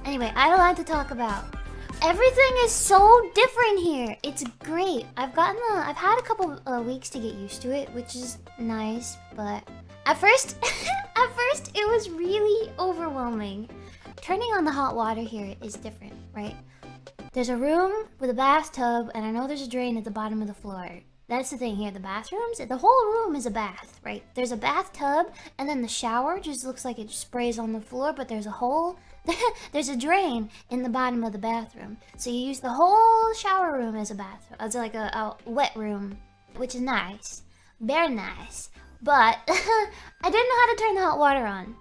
Anyway, I have a lot to talk about. Everything is so different here. It's great. I've had a couple weeks to get used to it, which is nice. But at first, it was really overwhelming. Turning on the hot water here is different, right? There's a room with a bathtub, and I know there's a drain at the bottom of the floor. That's the thing here. The bathrooms, the whole room is a bath, right? There's a bathtub, and then the shower just looks like it sprays on the floor, but there's a hole. There's a drain in the bottom of the bathroom. So you use the whole shower room as a bathroom. It's like a wet room, which is nice. Very nice. But I didn't know how to turn the hot water on.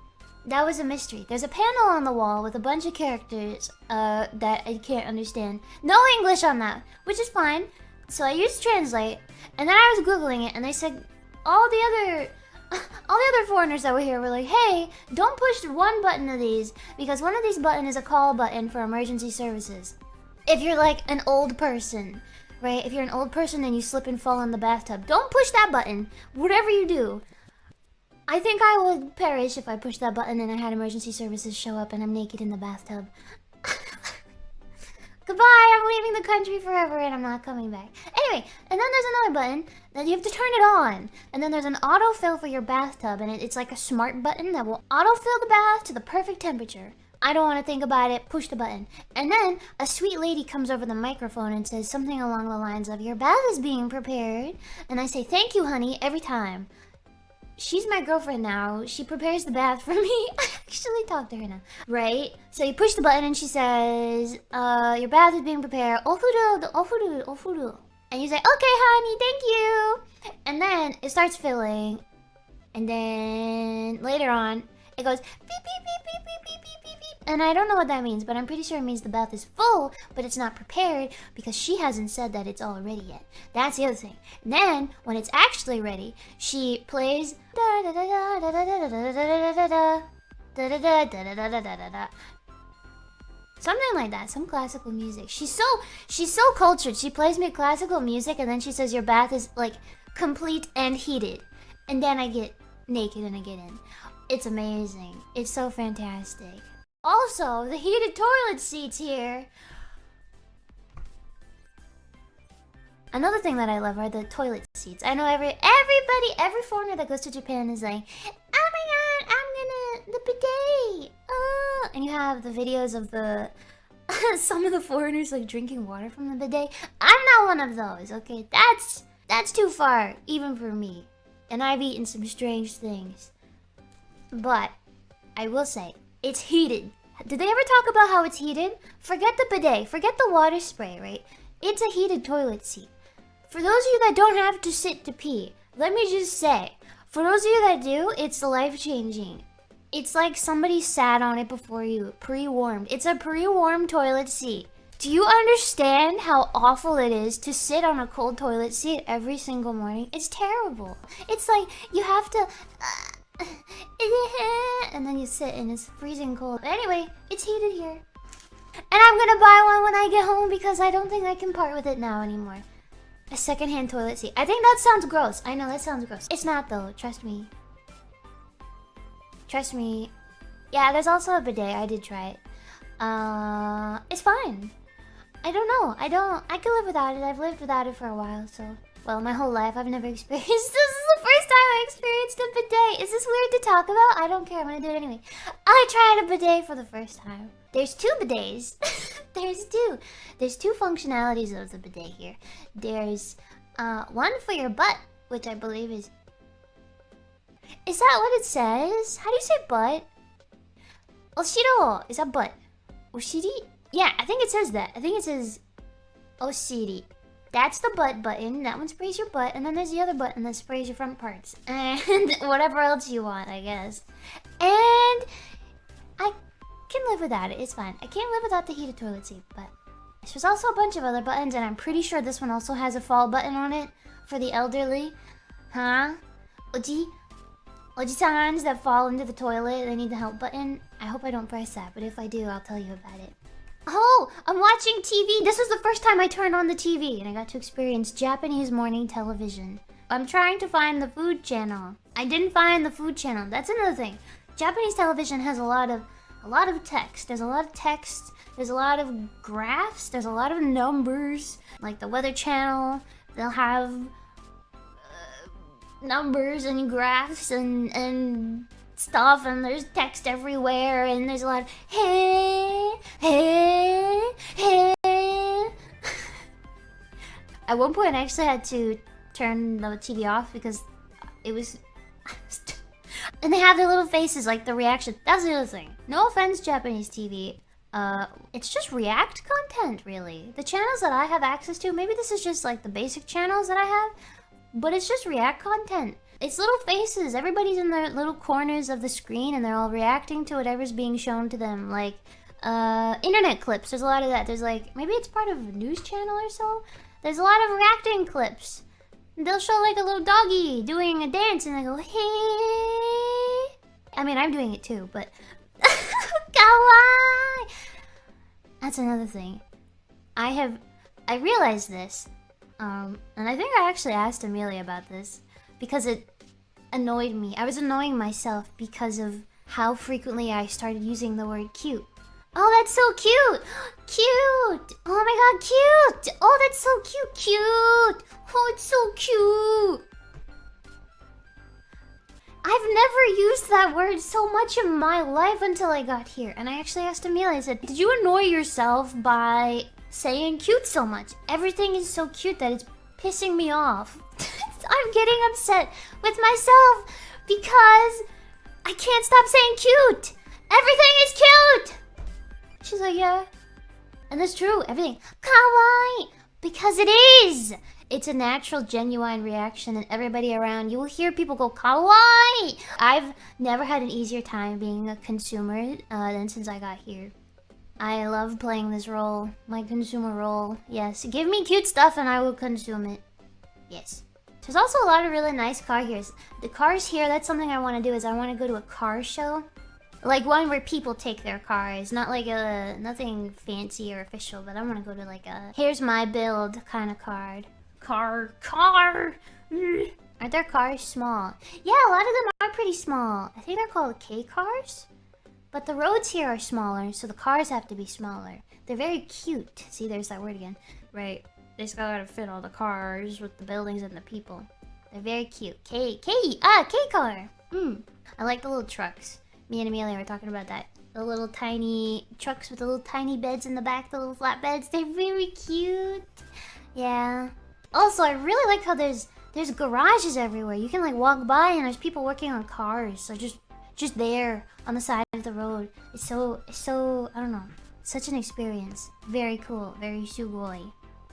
That was a mystery. There's a panel on the wall with a bunch of characters that I can't understand. No English on that, which is fine. So I used Translate, and then I was Googling it, and they said all the other foreigners that were here were like, hey, don't push one button of these, because one of these buttons is a call button for emergency services. If you're like an old person, right? If you're an old person and you slip and fall in the bathtub, don't push that button, whatever you do. I think I would perish if I pushed that button and I had emergency services show up and I'm naked in the bathtub. Goodbye, I'm leaving the country forever and I'm not coming back. Anyway, and then there's another button that you have to turn it on. And then there's an autofill for your bathtub, and it's like a smart button that will autofill the bath to the perfect temperature. I don't want to think about it, push the button. And then a sweet lady comes over the microphone and says something along the lines of, your bath is being prepared. And I say, thank you, honey, every time. She's my girlfriend now. She prepares the bath for me. I actually talked to her now. Right? So you push the button and she says, your bath is being prepared. Ofuru. And you say, okay, honey, thank you. And then it starts filling. And then later on, it goes beep, beep, beep, beep, beep, beep, beep, beep, beep. And I don't know what that means, but I'm pretty sure it means the bath is full, but it's not prepared because she hasn't said that it's all ready yet. That's the other thing. And then, when it's actually ready, she plays da da da da da da da da da da da da da da da. Something like that, some classical music. She's so cultured. She plays me classical music and then she says your bath is like complete and heated. And then I get naked and I get in. It's amazing. It's so fantastic. Also, the heated toilet seats here. Another thing that I love are the toilet seats. I know every foreigner that goes to Japan is like, oh my god, the bidet. And you have the videos of the some of the foreigners like drinking water from the bidet. I'm not one of those, okay? That's too far, even for me. And I've eaten some strange things. But I will say, it's heated. Did they ever talk about how it's heated? Forget the bidet, forget the water spray, right? It's a heated toilet seat. For those of you that don't have to sit to pee, let me just say, for those of you that do, it's life-changing. It's like somebody sat on it before you, pre-warmed. It's a pre-warmed toilet seat. Do you understand how awful it is to sit on a cold toilet seat every single morning? It's terrible. It's like you have to... and then you sit and it's freezing cold. Anyway, it's heated here. And I'm gonna buy one when I get home because I don't think I can part with it now anymore. A secondhand toilet seat. I think that sounds gross. I know, that sounds gross. It's not though, trust me. Trust me. Yeah, there's also a bidet. I did try it. It's fine. I don't know. I can live without it. I've lived without it for a while, so... Well, my whole life, I've never experienced... This is the first time I experienced a bidet. Is this weird to talk about? I don't care. I'm gonna do it anyway. I tried a bidet for the first time. There's two bidets. There's two functionalities of the bidet here. There's one for your butt, which I believe is... Is that what it says? How do you say butt? Oshiro. Is that butt? Oshiri? Yeah, I think it says that. I think it says Oshiri. That's the butt button. That one sprays your butt. And then there's the other button that sprays your front parts. And whatever else you want, I guess. And I can live without it. It's fine. I can't live without the heated toilet seat, but... There's also a bunch of other buttons, and I'm pretty sure this one also has a fall button on it for the elderly. Huh? Oji-sans that fall into the toilet, they need the help button. I hope I don't press that, but if I do, I'll tell you about it. Oh, I'm watching TV. This was the first time I turned on the TV, and I got to experience Japanese morning television. I'm trying to find the food channel. I didn't find the food channel. That's another thing. Japanese television has a lot of a lot of text. There's a lot of text. There's a lot of graphs. There's a lot of numbers. Like the Weather Channel, they'll have numbers and graphs and stuff, and there's text everywhere, and there's a lot of hey, hey, hey. At one point, I actually had to turn the TV off because it was... And they have their little faces, like the reaction. That's the other thing. No offense, Japanese TV. It's just React content, really. The channels that I have access to, maybe this is just like the basic channels that I have, but it's just React content. It's little faces. Everybody's in their little corners of the screen and they're all reacting to whatever's being shown to them. Like, internet clips. There's a lot of that. There's like, maybe it's part of a news channel or so. There's a lot of reacting clips. They'll show like a little doggy doing a dance and they go, hey. I mean, I'm doing it too, but... Kawaii! That's another thing. I realized this, and I think I actually asked Amelia about this, because it annoyed me. I was annoying myself because of how frequently I started using the word cute. Oh, that's so cute! Cute! Oh my god, cute! Oh, that's so cute! Cute! Oh, it's so cute! I've never used that word so much in my life until I got here. And I actually asked Amelia, I said, did you annoy yourself by saying cute so much? Everything is so cute that it's pissing me off. I'm getting upset with myself because I can't stop saying cute! Everything is cute! She's like, yeah. And that's true, everything. Kawaii! Because it is! It's a natural, genuine reaction, and everybody around, you will hear people go, kawaii! I've never had an easier time being a consumer than since I got here. I love playing this role, my consumer role. Yes, give me cute stuff and I will consume it. Yes. There's also a lot of really nice car here. The cars here, that's something I want to do, is I want to go to a car show. Like one where people take their cars, not like nothing fancy or official, but I want to go to like a here's my build kind of card. Car. Aren't their cars small? Yeah, a lot of them are pretty small. I think they're called K cars. But the roads here are smaller, so the cars have to be smaller. They're very cute. See, there's that word again. Right. They just gotta fit all the cars with the buildings and the people. They're very cute. K car. I like the little trucks. Me and Amelia were talking about that. The little tiny trucks with the little tiny beds in the back, the little flatbeds. They're very cute. Yeah. Also, I really like how there's garages everywhere. You can like walk by and there's people working on cars. So just there on the side of the road. It's so I don't know. Such an experience. Very cool. Very sugoi.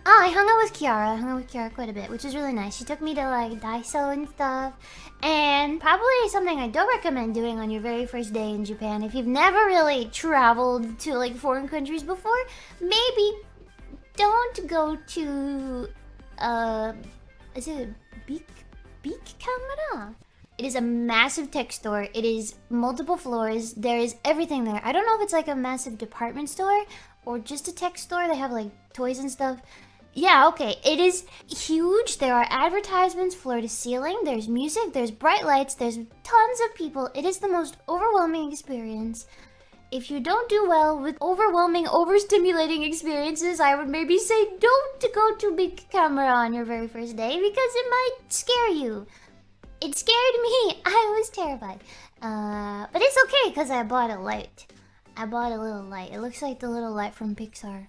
Oh, I hung out with Kiara. I hung out with Kiara quite a bit, which was really nice. She took me to like Daiso and stuff. And probably something I don't recommend doing on your very first day in Japan. If you've never really traveled to like foreign countries before, maybe don't go to is it Beak Camera? It is a massive tech store. It is multiple floors. There is everything there. I don't know if it's like a massive department store or just a tech store. They have like toys and stuff. Yeah, okay. It is huge. There are advertisements floor to ceiling. There's music. There's bright lights. There's tons of people. It is the most overwhelming experience. If you don't do well with overwhelming, overstimulating experiences, I would maybe say don't go to big camera on your very first day because it might scare you. It scared me. I was terrified. But it's okay because I bought a light. I bought a little light. It looks like the little light from Pixar.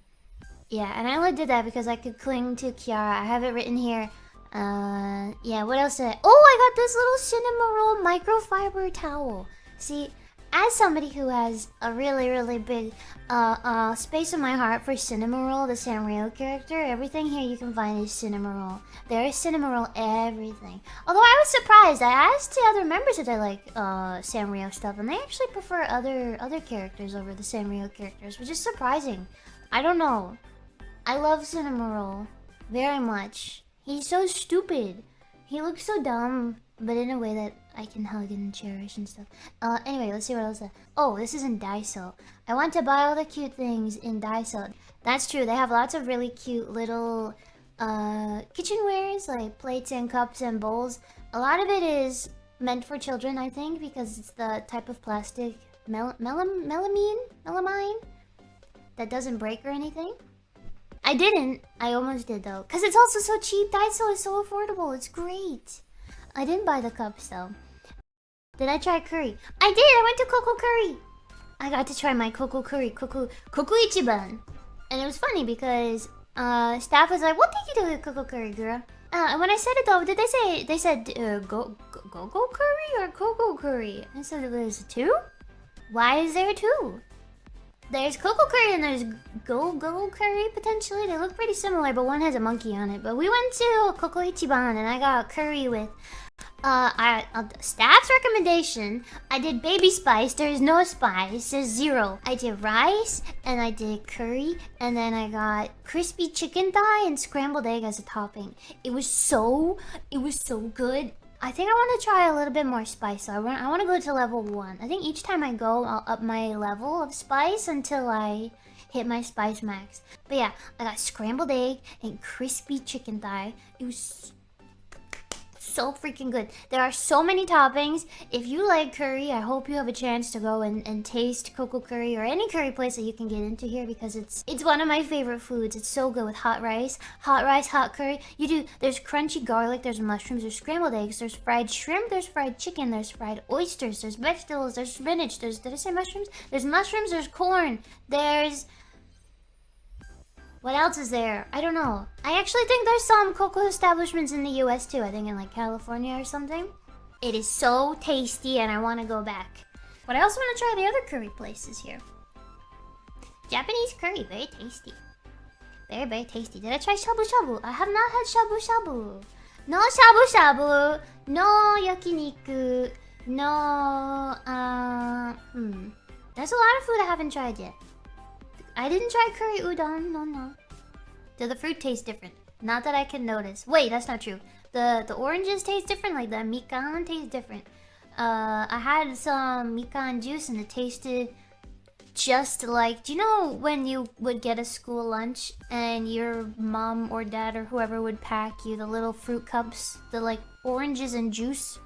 Yeah, and I only did that because I could cling to Kiara. I have it written here. Yeah, what else did I... Oh, I got this little cinema roll microfiber towel. See, as somebody who has a really, really big space in my heart for Cinnamoroll, the Sanrio character, everything here you can find is Cinnamoroll. There is Cinnamoroll everything. Although I was surprised, I asked the other members if they like Sanrio stuff, and they actually prefer other characters over the Sanrio characters, which is surprising. I don't know. I love Cinnamoroll very much. He's so stupid. He looks so dumb, but in a way that I can hug and cherish and stuff. Anyway, let's see what else. Oh, this is in Daiso. I want to buy all the cute things in Daiso. That's true. They have lots of really cute little kitchenwares, like plates and cups and bowls. A lot of it is meant for children, I think, because it's the type of plastic melamine that doesn't break or anything. I didn't. I almost did though, cause it's also so cheap. Daiso is so affordable. It's great. I didn't buy the cups though. Did I try curry? I did. I went to Coco Curry. I got to try my Coco Curry, Coco Ichiban, and it was funny because staff was like, "What did you do with Coco Curry, GURA?" And when I said it though, did they say they said go curry or Coco Curry? I said it was two. Why is there two? There's Coco Curry and there's Go Curry potentially. They look pretty similar, but one has a monkey on it. But we went to Coco Ichiban and I got curry with staff's recommendation. I did baby spice. There's no spice. There's zero. I did rice and I did curry and then I got crispy chicken thigh and scrambled egg as a topping. It was so good. I think I want to try a little bit more spice. So I want to go to level 1. I think each time I go, I'll up my level of spice until I hit my spice max. But yeah, I got scrambled egg and crispy chicken thigh. It was so freaking good. There are so many toppings. If you like curry, I hope you have a chance to go and taste Coco Curry or any curry place that you can get into here because it's one of my favorite foods. It's so good with hot rice, hot curry. There's crunchy garlic, there's mushrooms, there's scrambled eggs, there's fried shrimp, there's fried chicken, there's fried oysters, there's vegetables, there's spinach, did I say mushrooms? There's mushrooms, there's corn, there's... What else is there? I don't know. I actually think there's some cocoa establishments in the US too. I think in like California or something. It is so tasty and I want to go back. But I also want to try the other curry places here. Japanese curry, very tasty. Very tasty. Did I try shabu shabu? I have not had shabu shabu. No shabu shabu. No yakiniku. No... There's a lot of food I haven't tried yet. I didn't try curry udon, no. Do the fruit taste different? Not that I can notice. Wait, that's not true. The oranges taste different, like the mikan tastes different. I had some mikan juice and it tasted just like... Do you know when you would get a school lunch and your mom or dad or whoever would pack you the little fruit cups? The like oranges and juice?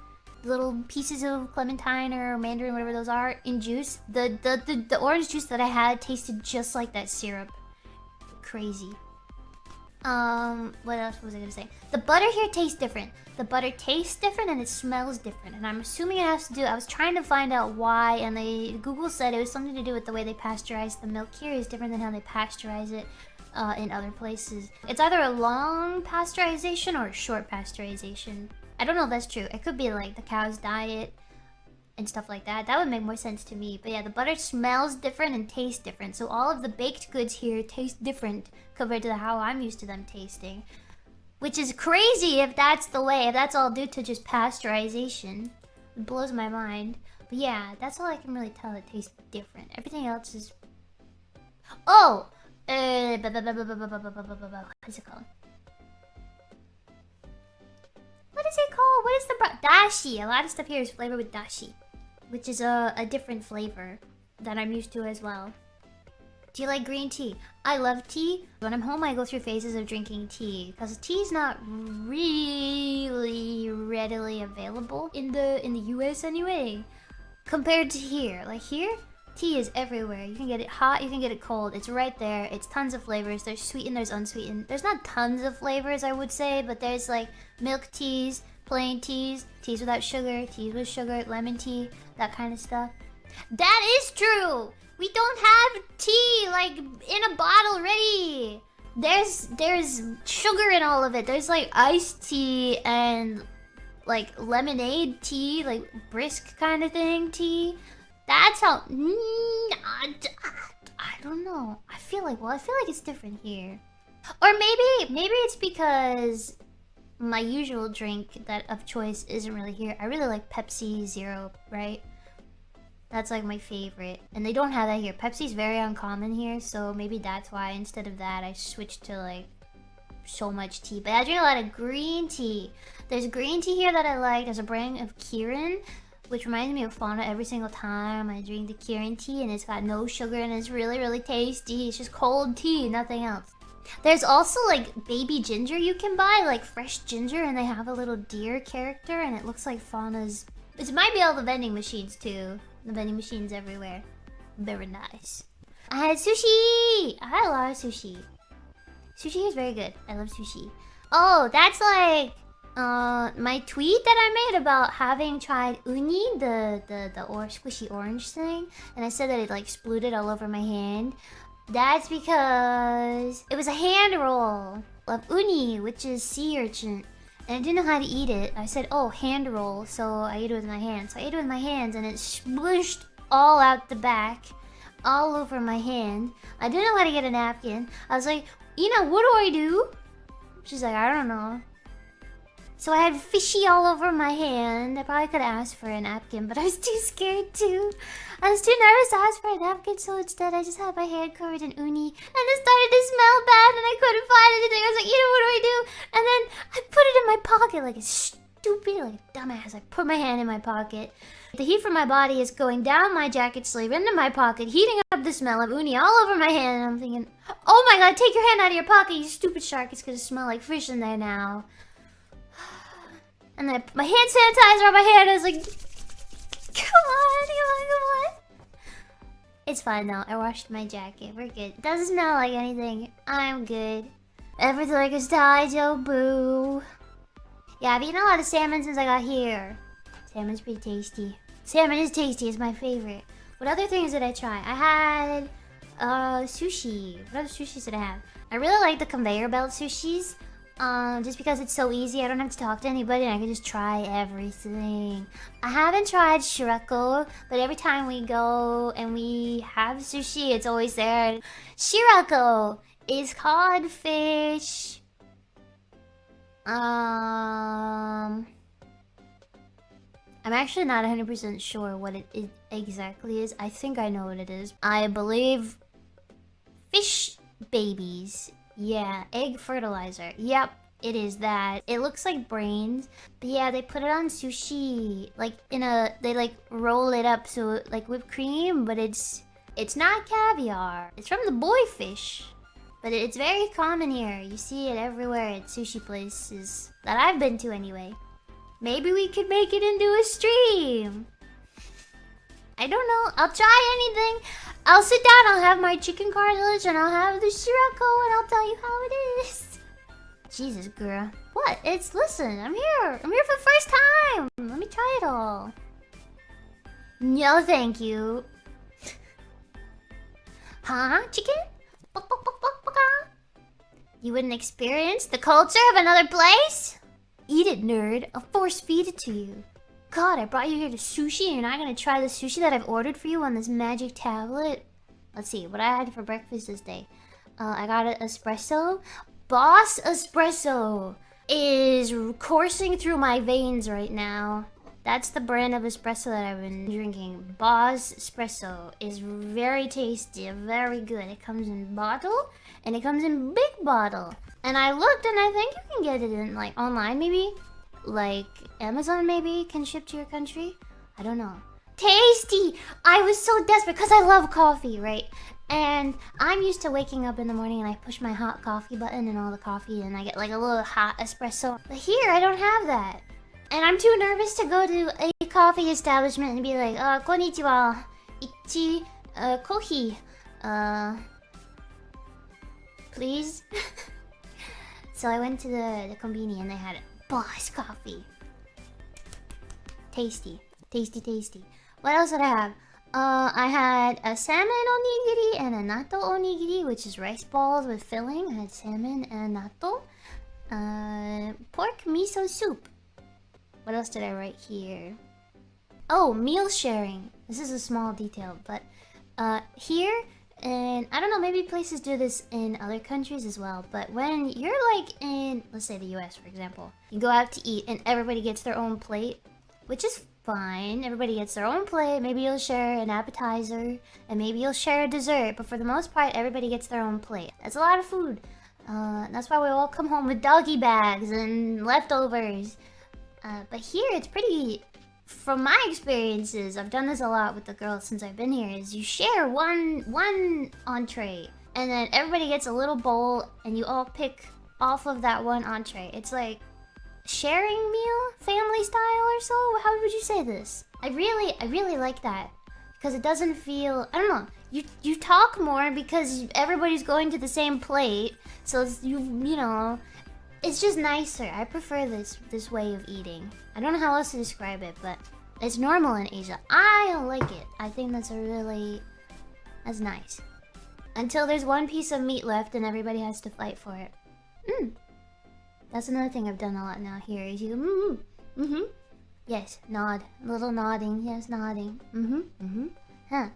Little pieces of clementine or mandarin, whatever those are, in juice. The orange juice that I had tasted just like that syrup. Crazy. What else was I gonna say? The butter here tastes different. The butter tastes different and it smells different. And I'm assuming it has to do... I was trying to find out why, and Google said it was something to do with the way they pasteurize the milk here is different than how they pasteurize it in other places. It's either a long pasteurization or a short pasteurization. I don't know if that's true. It could be like the cow's diet and stuff like that. That would make more sense to me. But yeah, the butter smells different and tastes different. So all of the baked goods here taste different compared to how I'm used to them tasting. Which is crazy if that's the way. If that's all due to just pasteurization. It blows my mind. But yeah, that's all I can really tell. It tastes different. Everything else is... Oh! What's it called? What is it called? What is the dashi? A lot of stuff here is flavored with dashi, which is a different flavor that I'm used to as well. Do you like green tea? I love tea. When I'm home, I go through phases of drinking tea because tea is not really readily available in the US anyway, compared to here. Like here, tea is everywhere. You can get it hot, you can get it cold. It's right there. It's tons of flavors. There's sweetened, there's unsweetened. There's not tons of flavors, I would say, but there's like milk teas, plain teas, teas without sugar, teas with sugar, lemon tea, that kind of stuff. That is true! We don't have tea like in a bottle ready. There's sugar in all of it. There's like iced tea and like lemonade tea, like brisk kind of thing tea. That's how... I don't know. I feel like it's different here. Or maybe it's because my usual drink of choice isn't really here. I really like Pepsi Zero, right? That's like my favorite. And they don't have that here. Pepsi's very uncommon here, so maybe that's why instead of that I switched to like so much tea. But I drink a lot of green tea. There's green tea here that I like. There's a brand of Kirin, which reminds me of Fauna every single time I drink the Kirin tea, and it's got no sugar and it's really tasty. It's just cold tea, nothing else. There's also like baby ginger you can buy, like fresh ginger, and they have a little deer character and it looks like Fauna's... It might be all the vending machines too. The vending machines everywhere. Very nice. I had sushi! I had a lot of sushi. Sushi is very good. I love sushi. Oh, that's like my tweet that I made about having tried uni, the squishy orange thing, and I said that it like splooted all over my hand. That's because it was a hand roll of uni, which is sea urchin, and I didn't know how to eat it. I said, oh, hand roll, so I ate it with my hands. So I ate it with my hands, and it splooshed all out the back, all over my hand. I didn't know how to get a napkin. I was like, Ina, what do I do? She's like, I don't know. So I had fishy all over my hand. I probably could have asked for a napkin, but I was too scared to. I was too nervous to ask for a napkin, so instead I just had my hand covered in uni. And it started to smell bad, and I couldn't find anything. I was like, you know, what do I do? And then I put it in my pocket like a stupid, like a dumbass. I put my hand in my pocket. The heat from my body is going down my jacket sleeve into my pocket, heating up the smell of uni all over my hand. And I'm thinking, oh my god, take your hand out of your pocket, you stupid shark. It's gonna smell like fish in there now. And then I put my hand sanitizer on my hand. I was like, come on. It's fine though. I washed my jacket. We're good. It doesn't smell like anything. I'm good. Everything is died, boo. Yeah, I've eaten a lot of salmon since I got here. Salmon's pretty tasty. Salmon is tasty. It's my favorite. What other things did I try? I had sushi. What other sushis did I have? I really like the conveyor belt sushis. Just because it's so easy, I don't have to talk to anybody and I can just try everything. I haven't tried shirako, but every time we go and we have sushi, it's always there. Shirako is codfish. I'm actually not 100% sure what it exactly is. I think I know what it is. I believe fish babies. Yeah, egg fertilizer. Yep, it is that. It looks like brains. But yeah, they put it on sushi. Like they like roll it up so like whipped cream, but it's not caviar. It's from the boy fish. But it's very common here. You see it everywhere at sushi places that I've been to anyway. Maybe we could make it into a stream. I don't know. I'll try anything. I'll sit down, I'll have my chicken cartilage, and I'll have the shirako, and I'll tell you how it is. Jesus, GURA. What? Listen, I'm here. I'm here for the first time. Let me try it all. No, thank you. Huh? Chicken? You wouldn't experience the culture of another place? Eat it, nerd. I'll force feed it to you. God, I brought you here to sushi and you're not gonna try the sushi that I've ordered for you on this magic tablet? Let's see, what I had for breakfast this day. I got an espresso. Boss Espresso is coursing through my veins right now. That's the brand of espresso that I've been drinking. Boss Espresso is very tasty, very good. It comes in bottle and it comes in big bottle. And I looked and I think you can get it in like online maybe. Like Amazon maybe can ship to your country. I don't know. Tasty! I was so desperate because I love coffee, right? And I'm used to waking up in the morning and I push my hot coffee button and all the coffee and I get like a little hot espresso. But here I don't have that. And I'm too nervous to go to a coffee establishment and be like, konnichiwa, ichi, coffee, please? So I went to the convenience and they had Boss coffee. Tasty. Tasty. What else did I have? I had a salmon onigiri and a natto onigiri, which is rice balls with filling. I had salmon and natto. Pork miso soup. What else did I write here? Oh, meal sharing. This is a small detail, but here, and I don't know, maybe places do this in other countries as well, but when you're like in, let's say the US for example, you go out to eat and everybody gets their own plate, which is fine. Everybody gets their own plate. Maybe you'll share an appetizer and maybe you'll share a dessert, but for the most part, everybody gets their own plate. That's a lot of food. That's why we all come home with doggy bags and leftovers. But here it's pretty, from my experiences, I've done this a lot with the girls since I've been here, is you share one entree and then everybody gets a little bowl and you all pick off of that one entree. It's like sharing meal, family style or so. How would you say this? I really like that. because it doesn't feel, I don't know, you talk more because everybody's going to the same plate, so it's, you know, it's just nicer. I prefer this way of eating. I don't know how else to describe it, but it's normal in Asia. I like it. I think that's nice. Until there's one piece of meat left and everybody has to fight for it. That's another thing I've done a lot now here is you go, yes, nod. A little nodding. Yes, nodding. Huh,